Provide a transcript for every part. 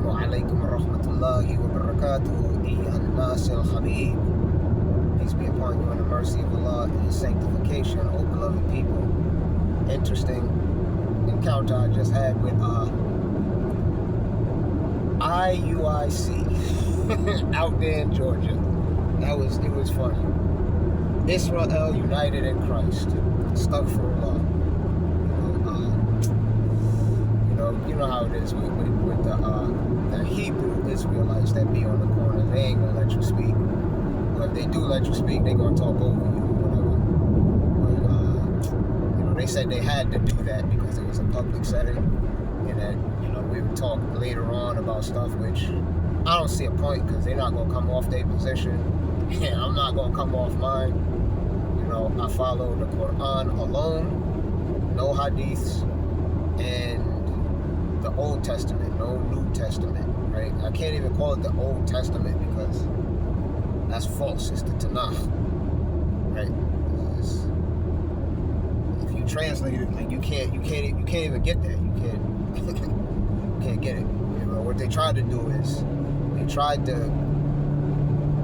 Assalamu alaikum wa rahmatullahi wa barakatuhu. Nas al-Habib. Peace be upon you in the mercy of Allah and His sanctification, O beloved people. Interesting encounter I just had with IUIC out there in Georgia. It was funny. Israel united in Christ. Astaghfirullah. You know how it is with the Hebrew Israelites that be on the corner. They ain't gonna let you speak. But if they do let you speak, they gonna talk over you or whatever. But they said they had to do that because it was a public setting, and that we would talk later on about stuff which I don't see a point because they're not gonna come off their position, and I'm not gonna come off mine. I follow the Quran alone, no hadiths, and the Old Testament, no New Testament, right? I can't even call it the Old Testament because that's false. It's the Tanakh, right? If you translate it, like you can't even get that. You can't get it. What they tried to do is they tried to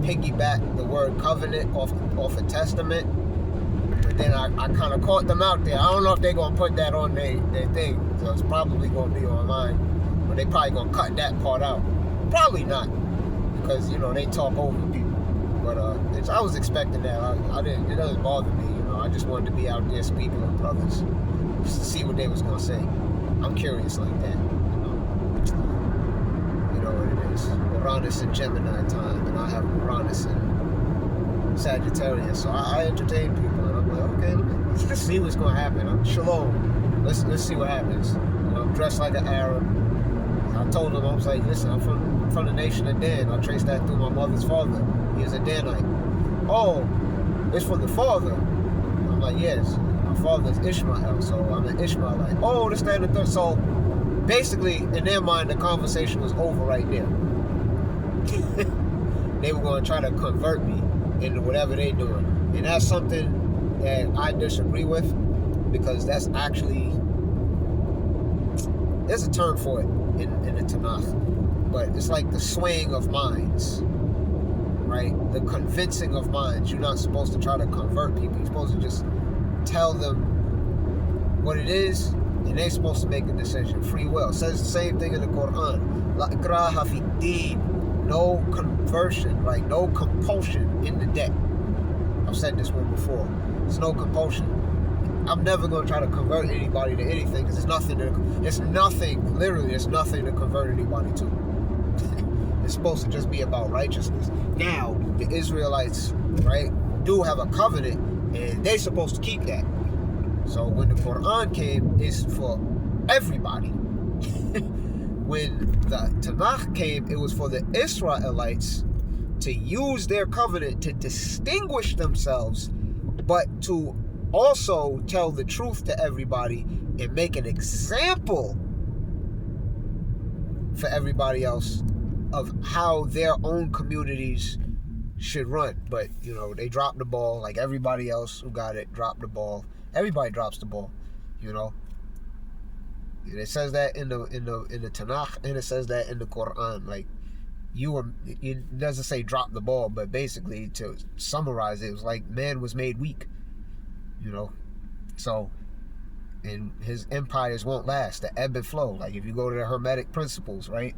piggyback the word covenant off a testament. But then I kind of caught them out there. I don't know if they're going to put that on their thing. So it's probably going to be online. But they probably going to cut that part out. Probably not. Because, they talk over people. But I was expecting that. It doesn't bother me. I just wanted to be out there speaking with brothers. Just to see what they was going to say. I'm curious like that. You know what it is. Uranus and Gemini time. And I have Uranus and Sagittarius. So I entertain people. Okay, let's see what's gonna happen. Shalom. Let's see what happens. I'm dressed like an Arab. I told him, I was like, listen, I'm from the nation of Dan. I traced that through my mother's father. He is a Danite. Oh, it's from the father. I'm like, yes. My father is Ishmael, so I'm an Ishmaelite. Oh, this, that, and the third. So basically, in their mind, the conversation was over right there. They were gonna try to convert me into whatever they're doing, and that's something that I disagree with, because that's actually, there's a term for it in the Tanakh, but it's like the swaying of minds, right? The convincing of minds. You're not supposed to try to convert people. You're supposed to just tell them what it is, and they're supposed to make a decision. Free will. It says the same thing in the Quran. La ikraha fi din. No conversion, like no compulsion in the debt. I've said this one before. There's no compulsion. I'm never going to try to convert anybody to anything, because there's nothing to convert anybody to. It's supposed to just be about righteousness. Now, the Israelites, right, do have a covenant, and they're supposed to keep that. So when the Quran came, it's for everybody. When the Tanakh came, it was for the Israelites to use their covenant to distinguish themselves, but to also tell the truth to everybody and make an example for everybody else of how their own communities should run. But they dropped the ball, like everybody else who got it dropped the ball. Everybody drops the ball, And it says that in the Tanakh, and it says that in the Quran. Like it doesn't say drop the ball, but basically, to summarize it, was like man was made weak. So, and his empires won't last. The ebb and flow. Like if you go to the Hermetic principles, right?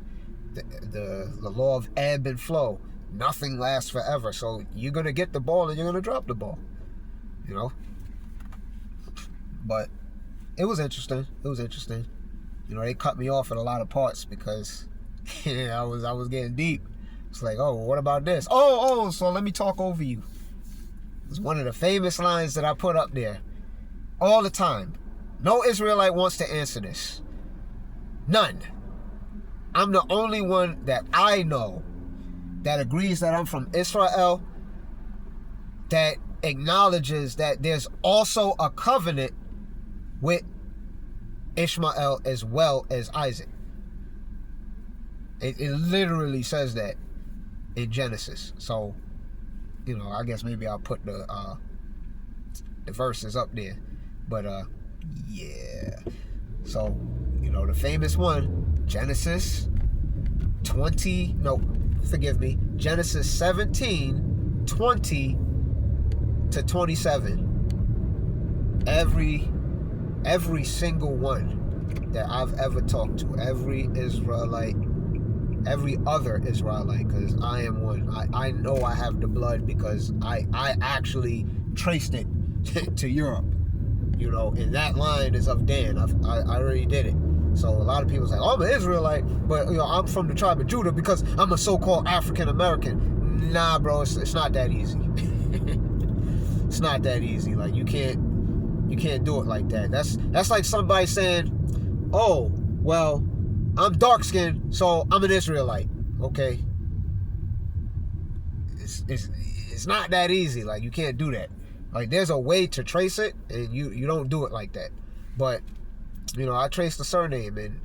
The law of ebb and flow. Nothing lasts forever. So you're gonna get the ball and you're gonna drop the ball. But it was interesting. They cut me off in a lot of parts because I was getting deep. It's like, oh, what about this? Oh, so let me talk over you. It's one of the famous lines that I put up there all the time. No Israelite wants to answer this. None. I'm the only one that I know that agrees that I'm from Israel, that acknowledges that there's also a covenant with Ishmael as well as Isaac. It literally says that in Genesis. So, I guess maybe I'll put the verses up there. But yeah. So, the famous one, Genesis Genesis 17, 20 to 27. Every single one that I've ever talked to, every Israelite, every other Israelite, because I am one. I know I have the blood because I actually traced it to Europe. You know, and that line is of Dan. I already did it. So a lot of people say, oh, I'm an Israelite, but I'm from the tribe of Judah because I'm a so-called African American. Nah, bro, it's not that easy. It's not that easy. Like, you can't do it like that. That's like somebody saying, oh, well, I'm dark-skinned, so I'm an Israelite. Okay. It's not that easy. Like, you can't do that. Like, there's a way to trace it, and you don't do it like that. But, I traced the surname and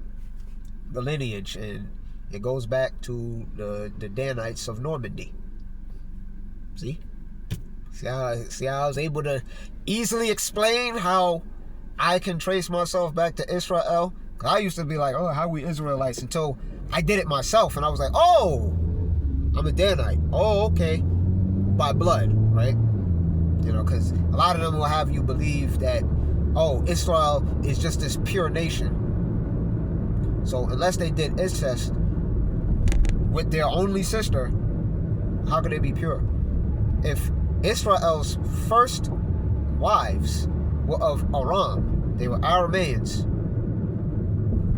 the lineage, and it goes back to the Danites of Normandy. See how I was able to easily explain how I can trace myself back to Israel? Because I used to be like, oh, how we Israelites? Until I did it myself, and I was like, oh, I'm a Danite. Oh, okay. By blood, right? Because a lot of them will have you believe that, oh, Israel is just this pure nation. So unless they did incest with their only sister, how could they be pure? If Israel's first wives were of Aram, they were Arameans,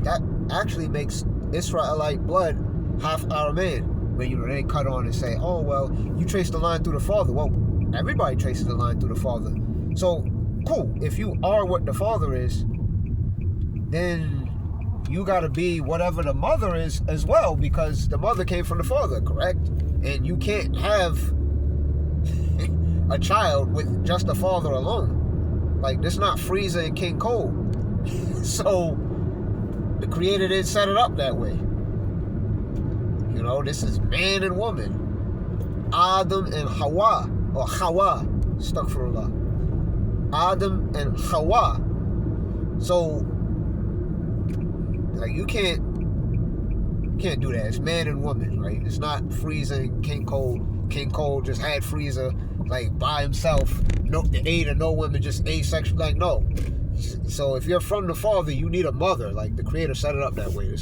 that actually makes Israelite blood half Aramean. When they cut on and say, oh, well, you trace the line through the father. Well, everybody traces the line through the father. So, cool. If you are what the father is, then you got to be whatever the mother is as well, because the mother came from the father, correct? And you can't have a child with just the father alone. Like, this is not Frieza and King Cole. So, the Creator didn't set it up that way. This is man and woman. Adam and Hawa, or Hawa, astaghfirullah. Adam and Hawa. So, like, you can't do that. It's man and woman, right? It's not Frieza and King Cole. King Cole just had Frieza, like, by himself. No, the eight or no women, just asexual. Like, no. So if you're from the father, you need a mother. Like, the Creator set it up that way.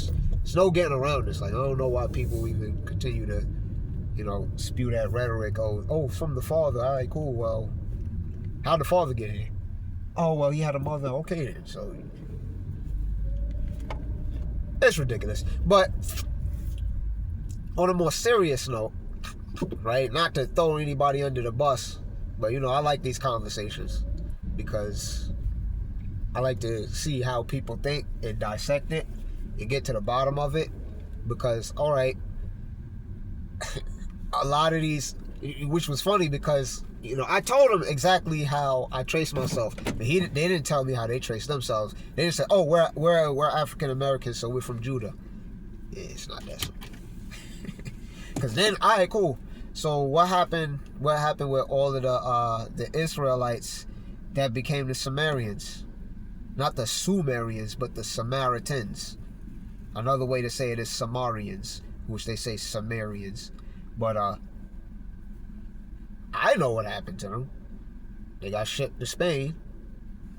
There's no getting around this. Like, I don't know why people even continue to, spew that rhetoric. Oh, from the father. All right, cool. Well, how'd the father get here? Oh, well, he had a mother. Okay, then. So, it's ridiculous. But on a more serious note, right, not to throw anybody under the bus, but, I like these conversations because I like to see how people think and dissect it and get to the bottom of it. Because, all right, a lot of these, which was funny because, I told them exactly how I traced myself, but they didn't tell me how they traced themselves. They just said, oh, we're African Americans, so we're from Judah. Yeah, it's not that simple. Because then, all right, cool. So what happened with all of the Israelites that became the Sumerians? Not the Sumerians, but the Samaritans. Another way to say it is Samarians, which they say Sumerians. But I know what happened to them. They got shipped to Spain.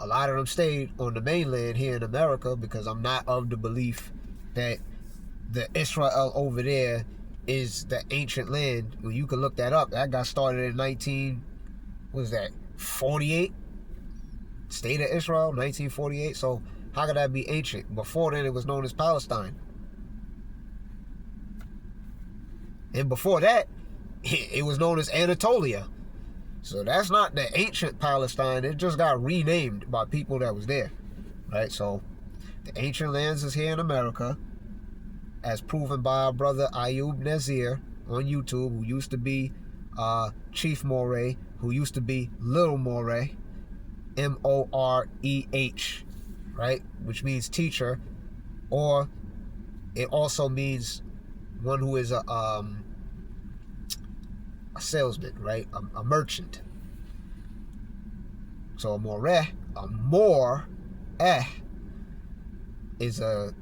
A lot of them stayed on the mainland here in America, because I'm not of the belief that the Israel over there is the ancient land. Well, you can look that up. That got started in 48? State of Israel, 1948. So how could that be ancient? Before then, it was known as Palestine. And before that, it was known as Anatolia. So that's not the ancient Palestine. It just got renamed by people that was there. Right? So the ancient lands is here in America, as proven by our brother Ayub Nazir on YouTube, who used to be Chief Moray, who used to be Little Moray, M-O-R-E-H, right? Which means teacher, or it also means one who is a salesman, right? A merchant. So a moreh is a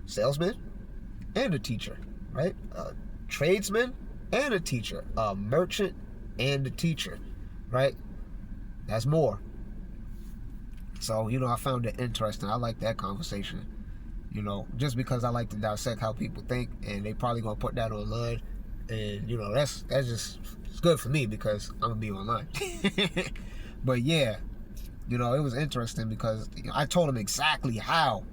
salesman and a teacher, right? A tradesman and a teacher, a merchant and a teacher, right? That's more. So, you know, I found it interesting. I like that conversation, you know, just because I like to dissect how people think, and they probably gonna put that online, and you know, that's just, it's good for me because I'm gonna be online. But yeah, you know, it was interesting because, you know, I told them exactly how,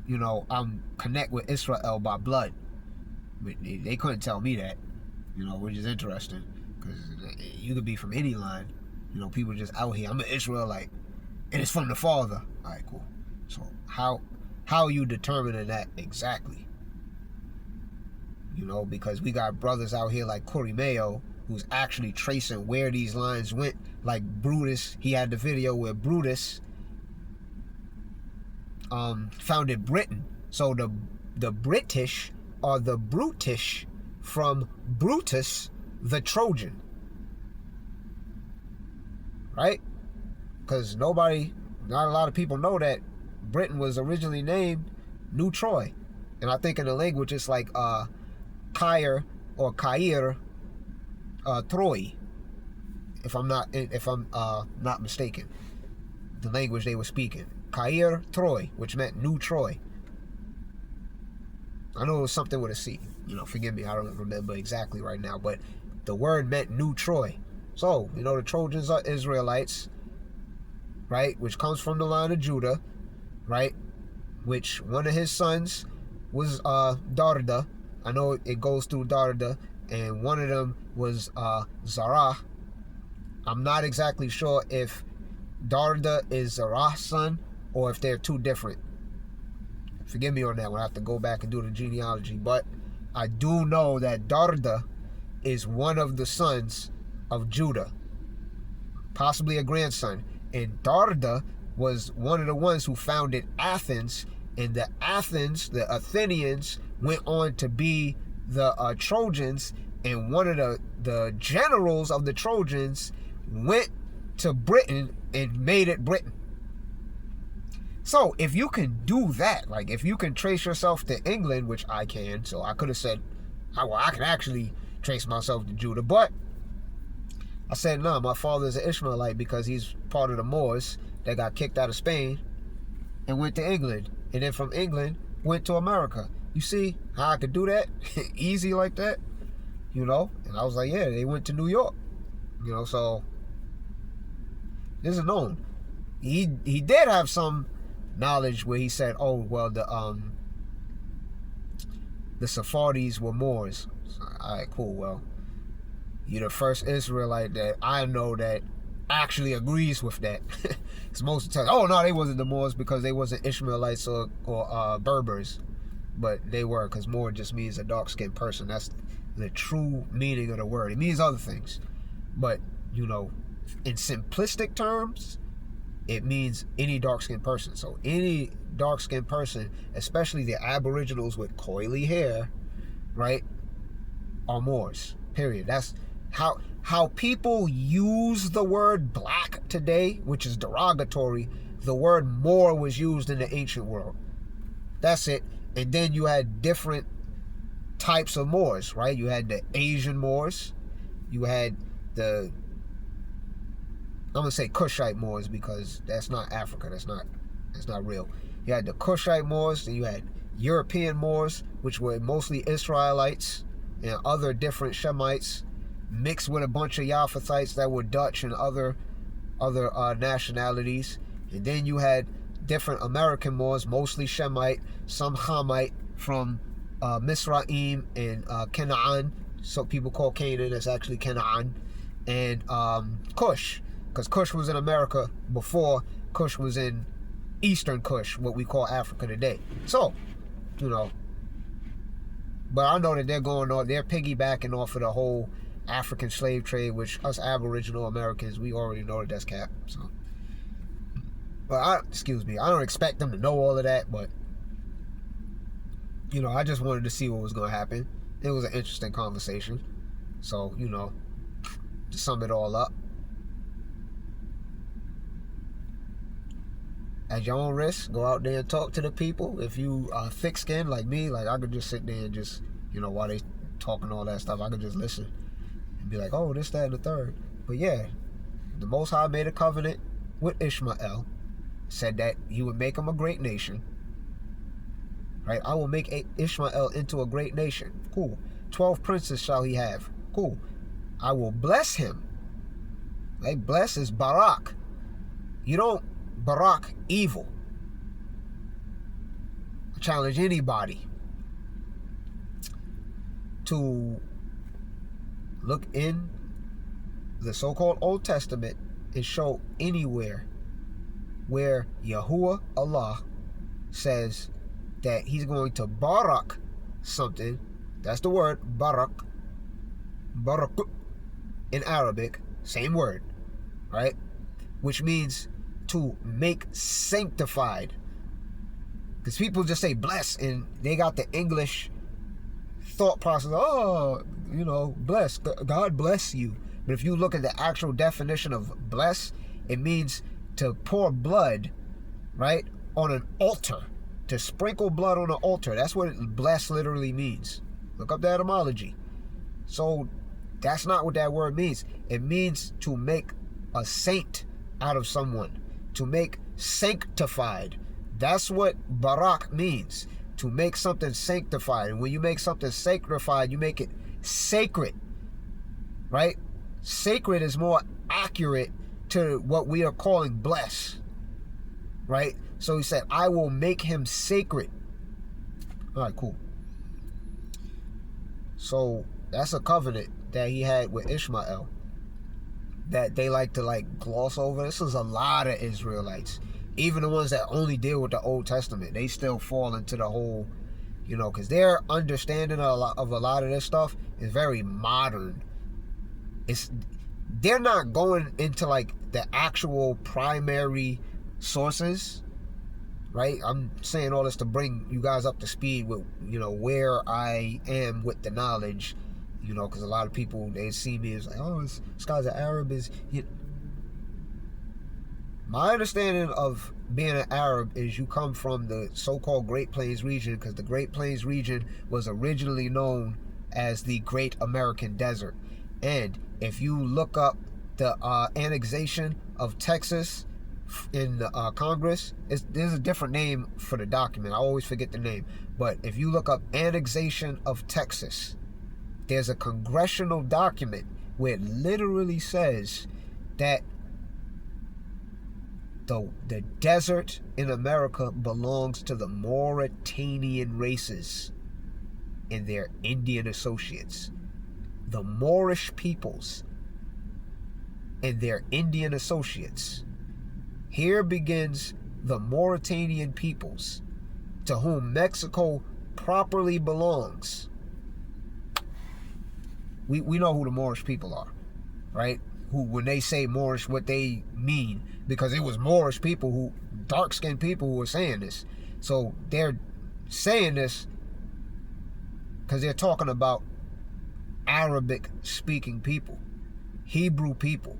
you know, I'm connect with Israel by blood, but they couldn't tell me that, you know, which is interesting because you could be from any line, you know, people just out here. I'm an Israelite, and it's from the Father. All right, cool. So how are you determining that exactly? You know, because we got brothers out here like Corey Mayo, who's actually tracing where these lines went. Like Brutus, he had the video where Brutus founded Britain. So the British are the brutish from Brutus the Trojan, right? Because not a lot of people know that Britain was originally named New Troy, and I think in the language it's like Cair or Cair Troy, if I'm not mistaken, the language they were speaking. Cair Troy, which meant New Troy. I know it was something with a C. You know, forgive me, I don't remember exactly right now, but the word meant New Troy. So, you know, the Trojans are Israelites, right? Which comes from the line of Judah, right? Which one of his sons was Darda. I know it goes through Darda, and one of them was Zerah. I'm not exactly sure if Darda is Zerah's son or if they're two different. Forgive me on that one. I have to go back and do the genealogy. But I do know that Darda is one of the sons of Judah, possibly a grandson. And Darda was one of the ones who founded Athens. And the Athenians, went on to be the Trojans. And one of the generals of the Trojans went to Britain and made it Britain. So if you can do that, like if you can trace yourself to England, which I can, so I could have said, well, I can actually trace myself to Judah, but I said, no, my father's an Ishmaelite because he's part of the Moors that got kicked out of Spain and went to England. And then from England, went to America. You see how I could do that? Easy like that, you know? And I was like, yeah, they went to New York, you know, so this is known. He did have some knowledge where he said, oh, well, the Sephardi's were Moors. So, all right, cool. Well, you're the first Israelite that I know that actually agrees with that. Because most of the time, oh no, they wasn't the Moors because they wasn't Ishmaelites or Berbers, but they were, because Moor just means a dark-skinned person. That's the true meaning of the word. It means other things, but you know, in simplistic terms, it means any dark-skinned person. So any dark-skinned person, especially the aboriginals with coily hair, right, are Moors, period. That's how people use the word black today, which is derogatory. The word Moor was used in the ancient world. That's it. And then you had different types of Moors, right? You had the Asian Moors. You had the, I'm gonna say Cushite Moors because that's not Africa. That's not real. You had the Cushite Moors, then you had European Moors, which were mostly Israelites and other different Shemites, mixed with a bunch of Japhethites that were Dutch and other nationalities. And then you had different American Moors, mostly Shemite, some Hamite from Misraim and Canaan. So people call Canaan, that's actually Canaan. And Cush, because Cush was in America before Cush was in Eastern Kush, what we call Africa today. So, you know, but I know that they're piggybacking off of the whole African slave trade, which us Aboriginal Americans, we already know that that's cap. So, but I don't expect them to know all of that, but you know, I just wanted to see what was going to happen. It was an interesting conversation. So, you know, to sum it all up, at your own risk, go out there and talk to the people. If you are thick-skinned like me, like I could just sit there and just, while they talking all that stuff, I could just listen and be like, oh, this, that, and the third. But yeah, the Most High made a covenant with Ishmael, said that he would make him a great nation. Right? I will make Ishmael into a great nation. Cool. 12 princes shall he have. Cool. I will bless him. Like, bless is barak. You don't barak evil. I challenge anybody to look in the so-called Old Testament and show anywhere where Yahuwah Allah says that he's going to barak something. That's the word, barak. Barak in Arabic, same word, right? Which means to make sanctified. Because people just say bless, and they got the English thought process, bless, God bless you. But if you look at the actual definition of bless, it means to pour blood, right, on an altar. To sprinkle blood on an altar. That's what bless literally means. Look up the etymology. So that's not what that word means. It means to make a saint out of someone. To make sanctified. That's what barak means. To make something sanctified. And when you make something sanctified, you make it sacred. Right? Sacred is more accurate to what we are calling bless. Right? So he said, I will make him sacred. All right, cool. So that's a covenant that he had with Ishmael that they like to gloss over. This is a lot of Israelites. Even the ones that only deal with the Old Testament, they still fall into the whole, because their understanding of a lot of this stuff is very modern. They're not going into the actual primary sources. Right? I'm saying all this to bring you guys up to speed with, where I am with the knowledge, because a lot of people, they see me as like, oh, this guy's an Arab. My understanding of being an Arab is you come from the so-called Great Plains region, because the Great Plains region was originally known as the Great American Desert. And if you look up the annexation of Texas in the Congress, there's a different name for the document. I always forget the name. But if you look up annexation of Texas, there's a congressional document where it literally says that the desert in America belongs to the Mauritanian races and their Indian associates. The Moorish peoples and their Indian associates. Here begins the Mauritanian peoples, to whom Mexico properly belongs. We know who the Moorish people are, right? Who, when they say Moorish, what they mean, because it was Moorish people, dark-skinned people who were saying this. So they're saying this because they're talking about Arabic-speaking people, Hebrew people,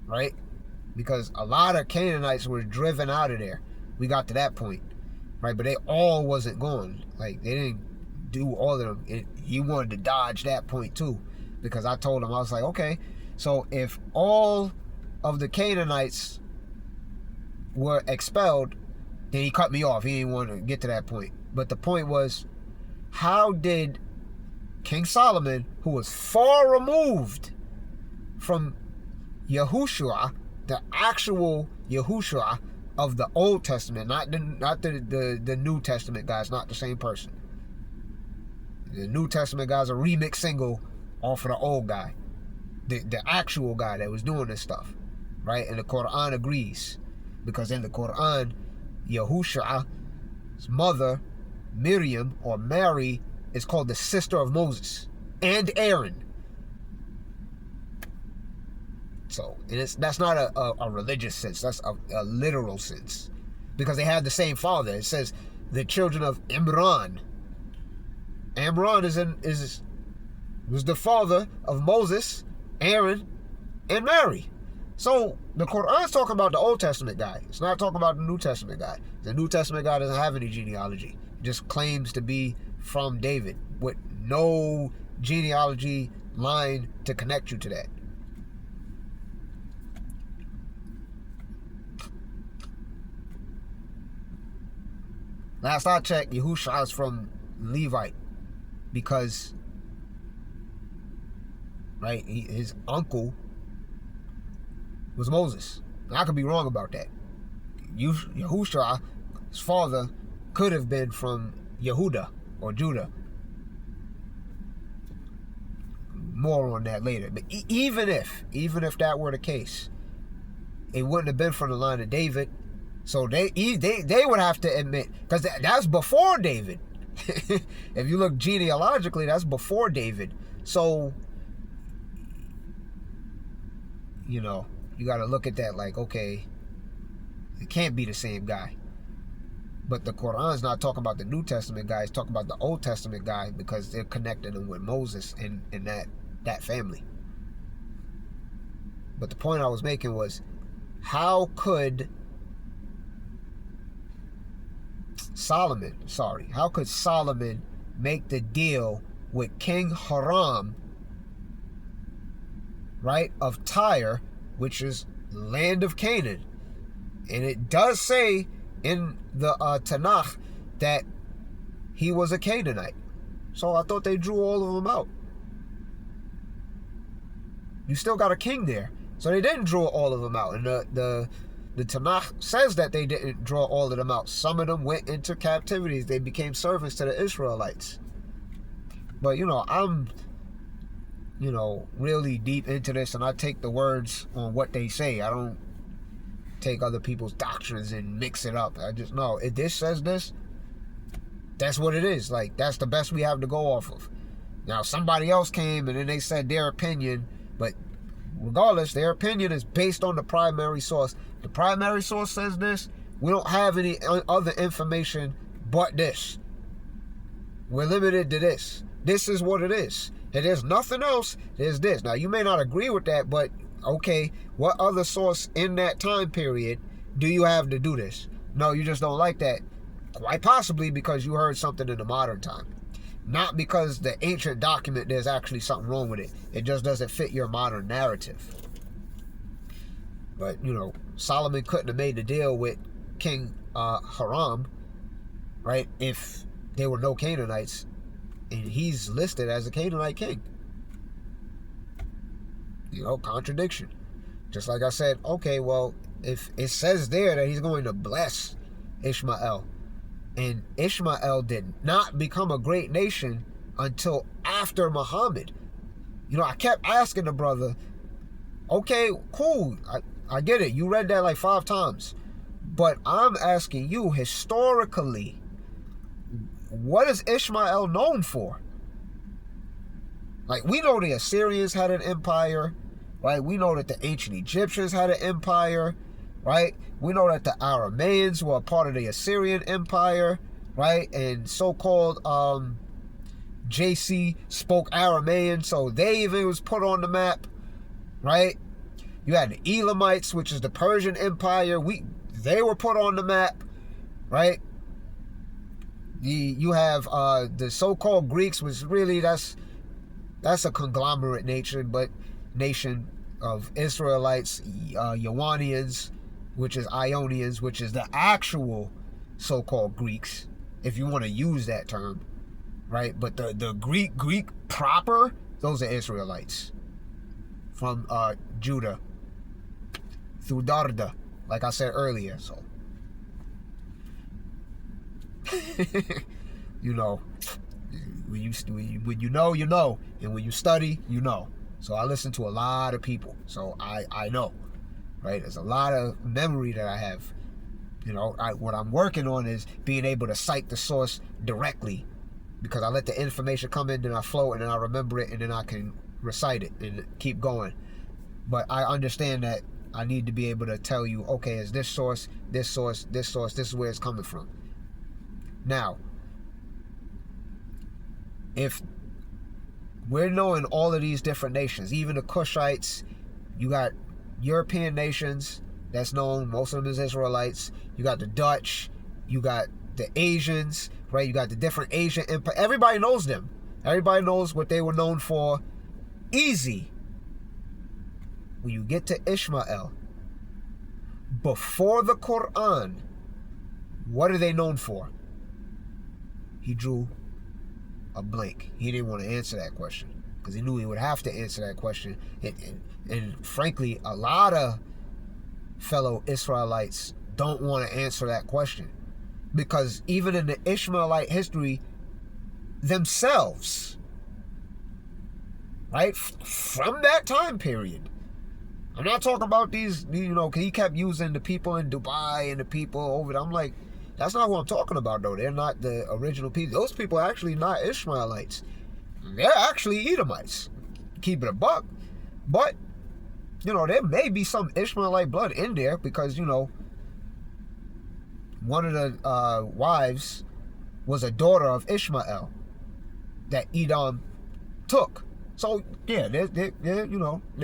right? Because a lot of Canaanites were driven out of there. We got to that point, right? But they all wasn't gone. They didn't do all of them. He wanted to dodge that point too, because I told him, I was like, okay, so if all of the Canaanites were expelled, then he cut me off. He didn't want to get to that point. But the point was, how did King Solomon, who was far removed from Yahushua, the actual Yahushua of the Old Testament, not the New Testament guys, not the same person. The New Testament guy's a remix single off of the old guy, the actual guy that was doing this stuff, right? And the Quran agrees, because in the Quran, Yahushua's mother, Miriam or Mary, is called the sister of Moses and Aaron. So that's not a religious sense. That's a literal sense, because they have the same father. It says the children of Imran. Imran was the father of Moses, Aaron, and Mary. So the Quran's talking about the Old Testament guy. It's not talking about the New Testament guy. The New Testament guy doesn't have any genealogy. He just claims to be from David with no genealogy line to connect you to that. Last I checked, Yahushua is from Levite because, right, his uncle was Moses. And I could be wrong about that. Yahushua, his father, could have been from Yehuda or Judah. More on that later. But even if that were the case, it wouldn't have been from the line of David. So they would have to admit, because that's before David. If you look genealogically, that's before David. So, you know, you got to look at that like, okay, it can't be the same guy. But the Quran's not talking about the New Testament guy. It's talking about the Old Testament guy because they're connecting him with Moses and that family. But the point I was making was, how could Solomon make the deal with King Hiram, right, of Tyre, which is land of Canaan? And it does say in the Tanakh that he was a Canaanite. So I thought they drew all of them out. You still got a king there. So they didn't draw all of them out. And the Tanakh says that they didn't draw all of them out. Some of them went into captivities. They became servants to the Israelites. But, you know, I'm, you know, really deep into this, and I take the words on what they say. I don't take other people's doctrines and mix it up. I just know, if this says this, that's what it is. Like, that's the best we have to go off of. Now, somebody else came and then they said their opinion, but regardless, their opinion is based on the primary source. The primary source says this. We don't have any other information but this. We're limited to this. This is what it is. If there's nothing else, there's this. Now, you may not agree with that, but okay, what other source in that time period do you have to do this? No, you just don't like that. Quite possibly because you heard something in the modern time. Not because the ancient document, there's actually something wrong with it. It just doesn't fit your modern narrative. But, you know, Solomon couldn't have made the deal with King Hiram, right, if there were no Canaanites. And he's listed as a Canaanite king. You know, contradiction. Just like I said, okay, well, if it says there that he's going to bless Ishmael, and Ishmael did not become a great nation until after Muhammad. You know, I kept asking the brother, okay, cool, I get it. You read that like 5 times. But I'm asking you, historically, what is Ishmael known for? Like, we know the Assyrians had an empire, right? We know that the ancient Egyptians had an empire, right? We know that the Arameans were a part of the Assyrian Empire, right? And so-called JC spoke Aramean, so they even was put on the map, right? You had the Elamites, which is the Persian Empire. They were put on the map, right? You have the so-called Greeks, which really that's a conglomerate nation of Israelites, Ioanians, which is Ionians, which is the actual so-called Greeks, if you want to use that term, right? But the Greek proper, those are Israelites from Judah through Darda, like I said earlier. So you know, when you know, you know, and when you study, you know. So I listen to a lot of people, so I know, right? There's a lot of memory that I have. You know, what I'm working on is being able to cite the source directly, because I let the information come in, then I flow, and then I remember it, and then I can recite it and keep going. But I understand that I need to be able to tell you, okay, is this source, this source, this source, this is where it's coming from. Now, if we're knowing all of these different nations, even the Cushites, you got European nations that's known, most of them is Israelites. You got the Dutch, you got the Asians, right? You got the different Asian empire. Everybody knows them. Everybody knows what they were known for. Easy. When you get to Ishmael, before the Quran, what are they known for? He drew a blank. He didn't want to answer that question because he knew he would have to answer that question. And frankly, a lot of fellow Israelites don't want to answer that question, because even in the Ishmaelite history themselves, right, from that time period, I'm not talking about these, cause he kept using the people in Dubai and the people over there. I'm like, that's not what I'm talking about, though. They're not the original people. Those people are actually not Ishmaelites. They're actually Edomites. Keep it a buck. But, there may be some Ishmaelite blood in there because, one of the wives was a daughter of Ishmael that Edom took. So, yeah, there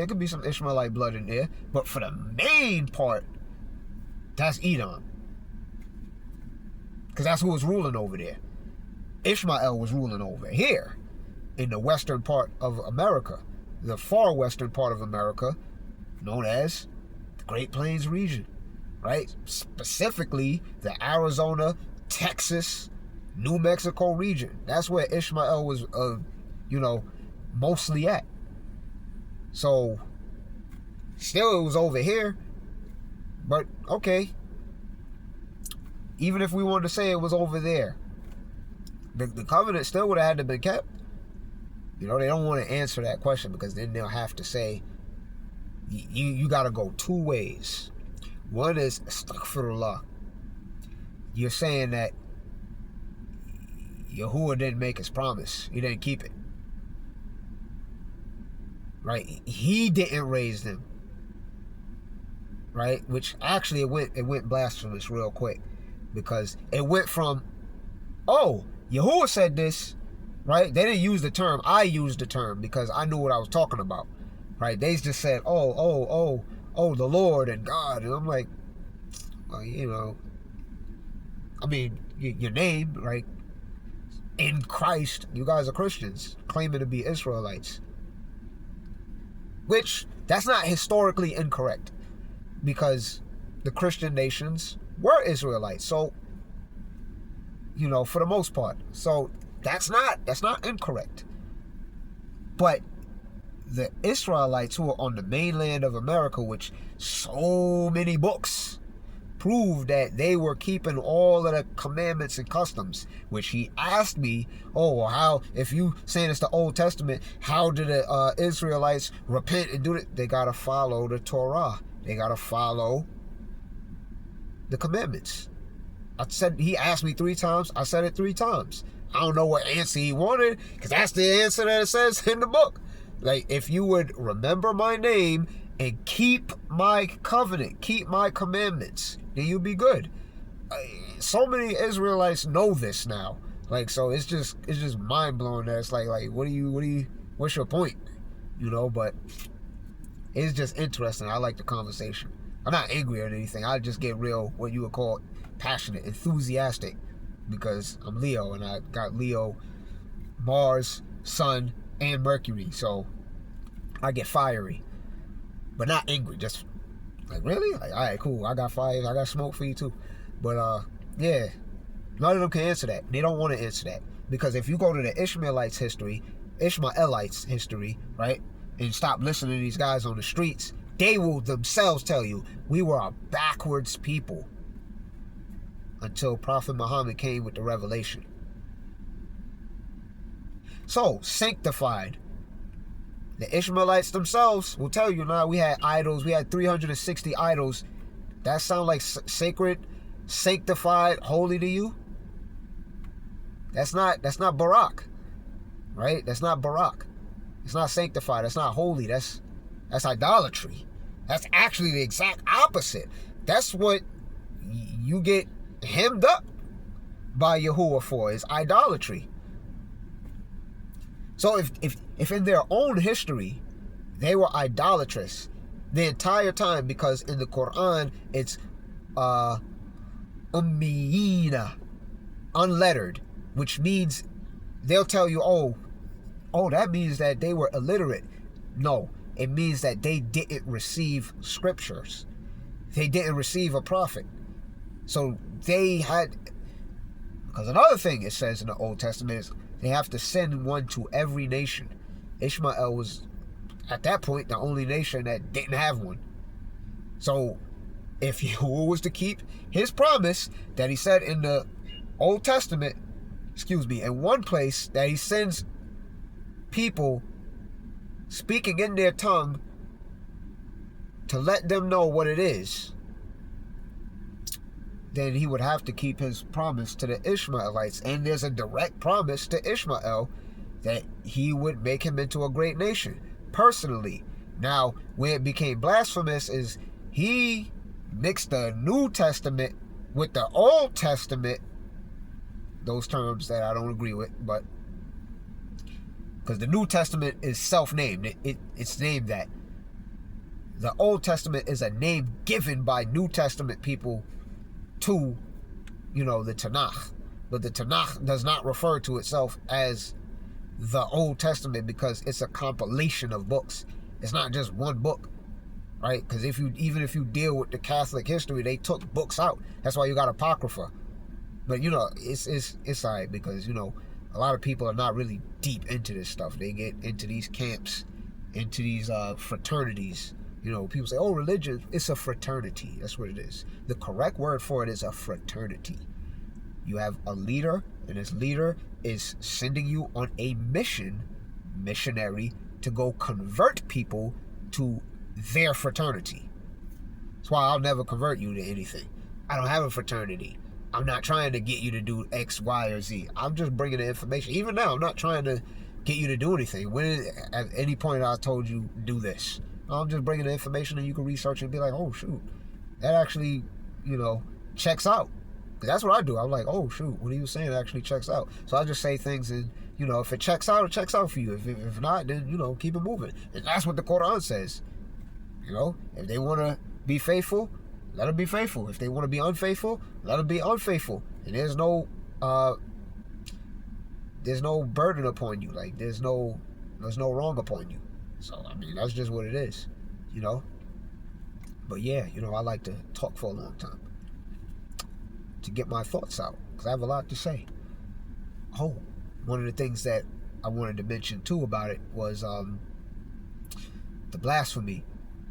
could be some Ishmaelite blood in there. But for the main part, that's Edom. Because that's who was ruling over there. Ishmael was ruling over here in the western part of America. The far western part of America, known as the Great Plains region, right? Specifically, the Arizona, Texas, New Mexico region. That's where Ishmael was, mostly at. So, still it was over here. But, okay. Even if we wanted to say it was over there, the covenant still would have had to be kept. They don't want to answer that question because then they'll have to say, you got to go two ways. One is, astaghfirullah. You're saying that Yahuwah didn't make his promise. He didn't keep it. Right? He didn't raise them. Right? Which actually it went blasphemous real quick. Because it went from, Yahuwah said this, right? They didn't use the term. I used the term because I knew what I was talking about, right? They just said, the Lord and God. And I'm like, well, your name, right? In Christ, you guys are Christians, claiming to be Israelites. Which, that's not historically incorrect. Because the Christian nations were Israelites, so for the most part. So that's not incorrect. But the Israelites who are on the mainland of America, which so many books prove that they were keeping all of the commandments and customs, which he asked me, how, if you saying it's the Old Testament, how did the Israelites repent and do it? They gotta follow the Torah. They gotta follow the commandments. He asked me 3 times. I said it 3 times. I don't know what answer he wanted, because that's the answer that it says in the book. Like, if you would remember my name and keep my covenant, keep my commandments, then you'll be good. So many Israelites know this now. Like, so it's just mind blowing that it's like what's your point? But it's just interesting. I like the conversation. I'm not angry or anything. I just get real, what you would call passionate, enthusiastic, because I'm Leo and I got Leo, Mars, Sun, and Mercury. So I get fiery, but not angry. Just like, really? Like, all right, cool. I got fire. I got smoke for you too. But yeah, none of them can answer that. They don't want to answer that, because if you go to the Ishmaelites history, right, and stop listening to these guys on the streets, they will themselves tell you we were a backwards people until Prophet Muhammad came with the revelation. So, sanctified. The Ishmaelites themselves will tell you, now we had idols. We had 360 idols. That sound like sacred, sanctified, holy to you? That's not Barak, right? That's not Barak. It's not sanctified. That's not holy. That's idolatry. That's actually the exact opposite. That's what you get hemmed up by Yahuwah for, is idolatry. So if in their own history they were idolatrous, the entire time, because in the Quran it's ummiyina, unlettered, which means they'll tell you, oh, that means that they were illiterate. No, it means that they didn't receive scriptures. They didn't receive a prophet. So they had, because another thing it says in the Old Testament is they have to send one to every nation. Ishmael was, at that point, the only nation that didn't have one. So if Yahuwah was to keep his promise that he said in the Old Testament, in one place, that he sends people speaking in their tongue to let them know what it is, then he would have to keep his promise to the Ishmaelites. And there's a direct promise to Ishmael that he would make him into a great nation, personally. Now, where it became blasphemous is he mixed the New Testament with the Old Testament, those terms that I don't agree with, but because the New Testament is self-named, it's named that. The Old Testament is a name given by New Testament people to, the Tanakh. But the Tanakh does not refer to itself as the Old Testament because it's a compilation of books. It's not just one book, right? Because even if you deal with the Catholic history, they took books out. That's why you got Apocrypha. But it's all right, because a lot of people are not really deep into this stuff. They get into these camps, into these fraternities. People say, oh, religion, it's a fraternity. That's what it is. The correct word for it is a fraternity. You have a leader, and this leader is sending you on a missionary, to go convert people to their fraternity. That's why I'll never convert you to anything. I don't have a fraternity. I'm not trying to get you to do X, Y, or Z. I'm just bringing the information. Even now, I'm not trying to get you to do anything. When at any point I told you do this, I'm just bringing the information and you can research and be like, oh shoot, that actually, checks out. That's what I do. I'm like, oh shoot, what are you saying actually checks out? So I just say things, and if it checks out, it checks out for you. If not, then keep it moving. And that's what the Quran says. If they want to be faithful, let them be faithful. If they want to be unfaithful, let them be unfaithful. And there's no burden upon you. Like there's no wrong upon you. So that's just what it is, But yeah, I like to talk for a long time to get my thoughts out, because I have a lot to say. Oh, one of the things that I wanted to mention too about it was the blasphemy,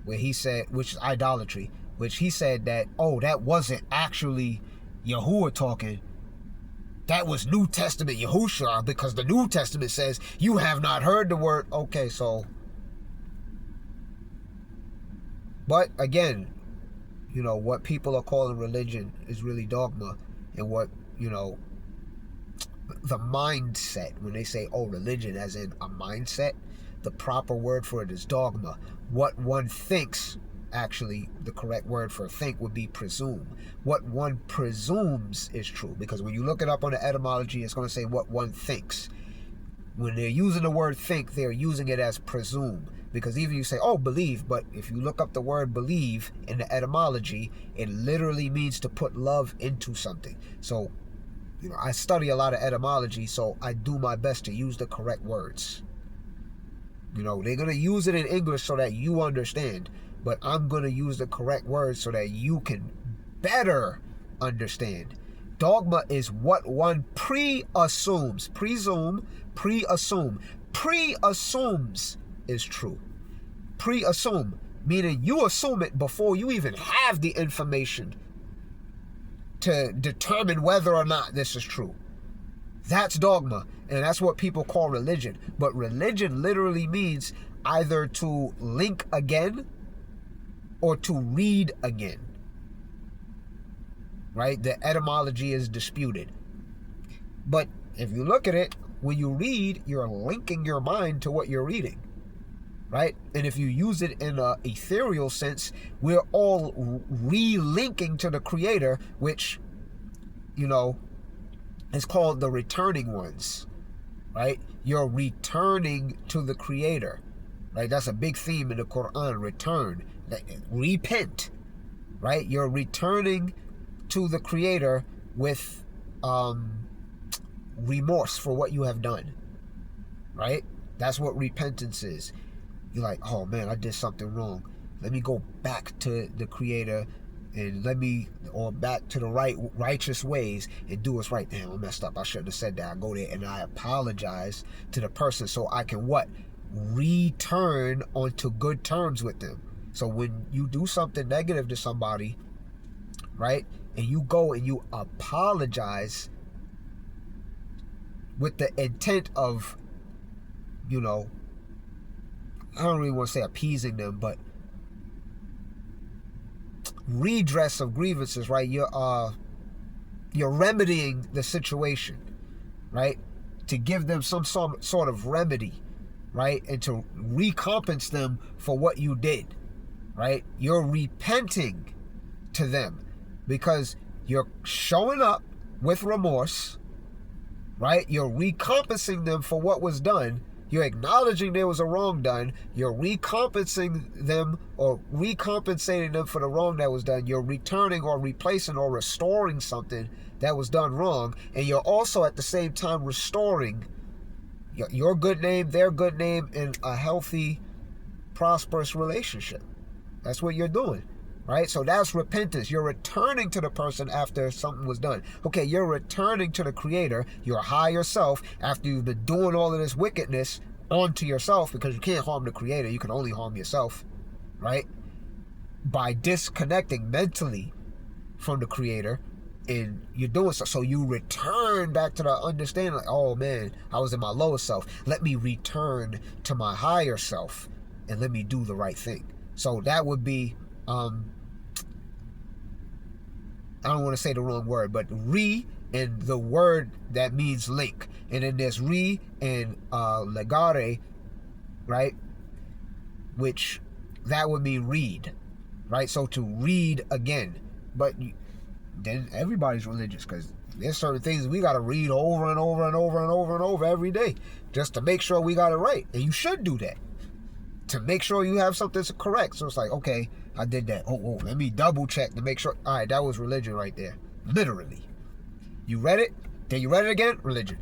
where he said, which is idolatry, which he said that, oh, that wasn't actually Yahuwah talking. That was New Testament Yahushua, because the New Testament says, you have not heard the word. Okay, so, but again, what people are calling religion is really dogma. And what, the mindset, when they say, oh, religion as in a mindset, the proper word for it is dogma. What one thinks, actually, the correct word for think would be presume. What one presumes is true, because when you look it up on the etymology, it's going to say what one thinks. When they're using the word think, they're using it as presume, because even you say, oh, believe, but if you look up the word believe in the etymology, it literally means to put love into something. So, I study a lot of etymology, so I do my best to use the correct words. They're going to use it in English so that you understand, but I'm going to use the correct words so that you can better understand. Dogma is what one presumes is true. Presume, meaning you assume it before you even have the information to determine whether or not this is true. That's dogma, and that's what people call religion. But religion literally means either to link again or to read again. Right? The etymology is disputed. But if you look at it, when you read, you're linking your mind to what you're reading. Right? And if you use it in an ethereal sense, we're all relinking to the Creator, which, is called the returning ones. Right? You're returning to the Creator. Right? That's a big theme in the Quran, return. Repent, right? You're returning to the Creator with remorse for what you have done, right? That's what repentance is. You're like, oh man, I did something wrong. Let me go back to the Creator and or back to the righteous ways and do what's right. Damn, I messed up. I shouldn't have said that. I go there and I apologize to the person so I can what? Return onto good terms with them. So when you do something negative to somebody, right, and you go and you apologize with the intent of, I don't really want to say appeasing them, but redress of grievances, right? You're remedying the situation, right? To give them some sort of remedy, right? And to recompense them for what you did, right? You're repenting to them because you're showing up with remorse, right? You're recompensing them for what was done. You're acknowledging there was a wrong done. You're recompensating them for the wrong that was done. You're returning or replacing or restoring something that was done wrong. And you're also at the same time restoring your good name, their good name, in a healthy, prosperous relationship. That's what you're doing, right? So that's repentance. You're returning to the person after something was done. Okay, you're returning to the Creator, your higher self, after you've been doing all of this wickedness onto yourself, because you can't harm the Creator. You can only harm yourself, right? By disconnecting mentally from the Creator. And you're doing so you return back to the understanding, like, oh man, I was in my lower self. Let me return to my higher self and let me do the right thing. So that would be, I don't want to say the wrong word, but re and the word that means link. And then there's re and legare, right? Which that would mean read, right? So to read again. But then everybody's religious, because there's certain things we got to read over and over and over and over and over every day just to make sure we got it right. And you should do that to make sure you have something correct. So it's like, okay, I did that. Oh, let me double check to make sure. All right, that was religion right there. Literally. You read it, then you read it again, religion.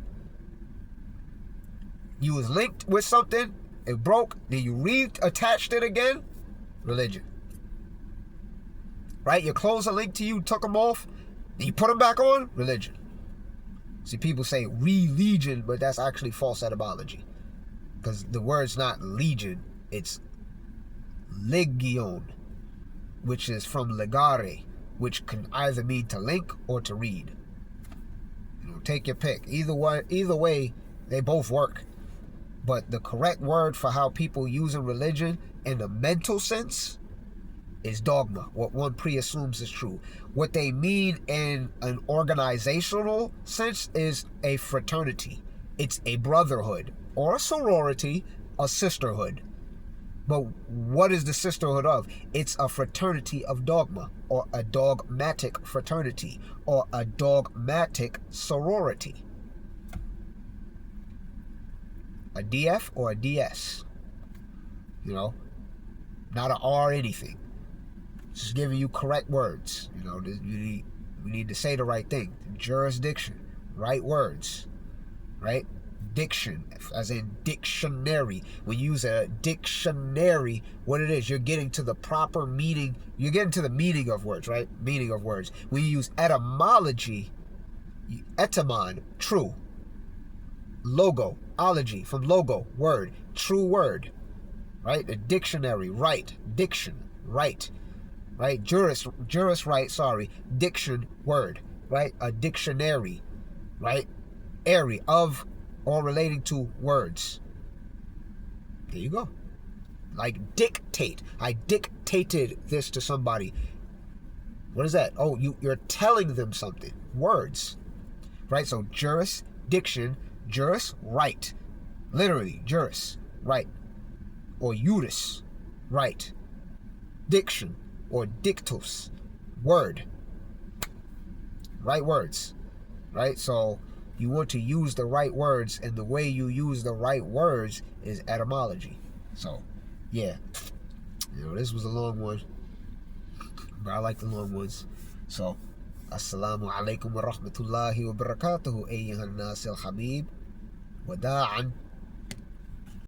You was linked with something, it broke, then you reattached it again, religion. Right? Your clothes are linked to you, took them off, and you put them back on, religion. See, people say religion, but that's actually false etymology. Because the word's not legion, it's legion, which is from legare, which can either mean to link or to read. Take your pick. Either way, they both work. But the correct word for how people use in religion in the mental sense is dogma, what one pre-assumes is true. What they mean in an organizational sense is a fraternity. It's a brotherhood or a sorority, a sisterhood. But what is the sisterhood of? It's a fraternity of dogma, or a dogmatic fraternity, or a dogmatic sorority. A DF or a DS. Not an R anything. Just giving you correct words. We need to say the right thing. Jurisdiction, right words, right? Diction, as in dictionary. When you use a dictionary, what it is, you're getting to the proper meaning. You're getting to the meaning of words, right? Meaning of words. When you use etymology, etymon, true. Logo, ology, from logo, word, true word, right? A dictionary, right, diction, right, juris, right, sorry, diction, word, right? A dictionary, right? Airy, of or relating to words. There you go. Like dictate. I dictated this to somebody. What is that? Oh, you're telling them something. Words, right? So jurisdiction, juris, right. Literally, juris, right. Or iuris, right. Diction, or dictus, word. Right words, right? So you want to use the right words, and the way you use the right words is etymology. So, yeah. You know, this was a long one, but I like the long ones. So, assalamu alaikum wa rahmatullahi wa barakatuhu, ayyuhan nas al habib, وداعا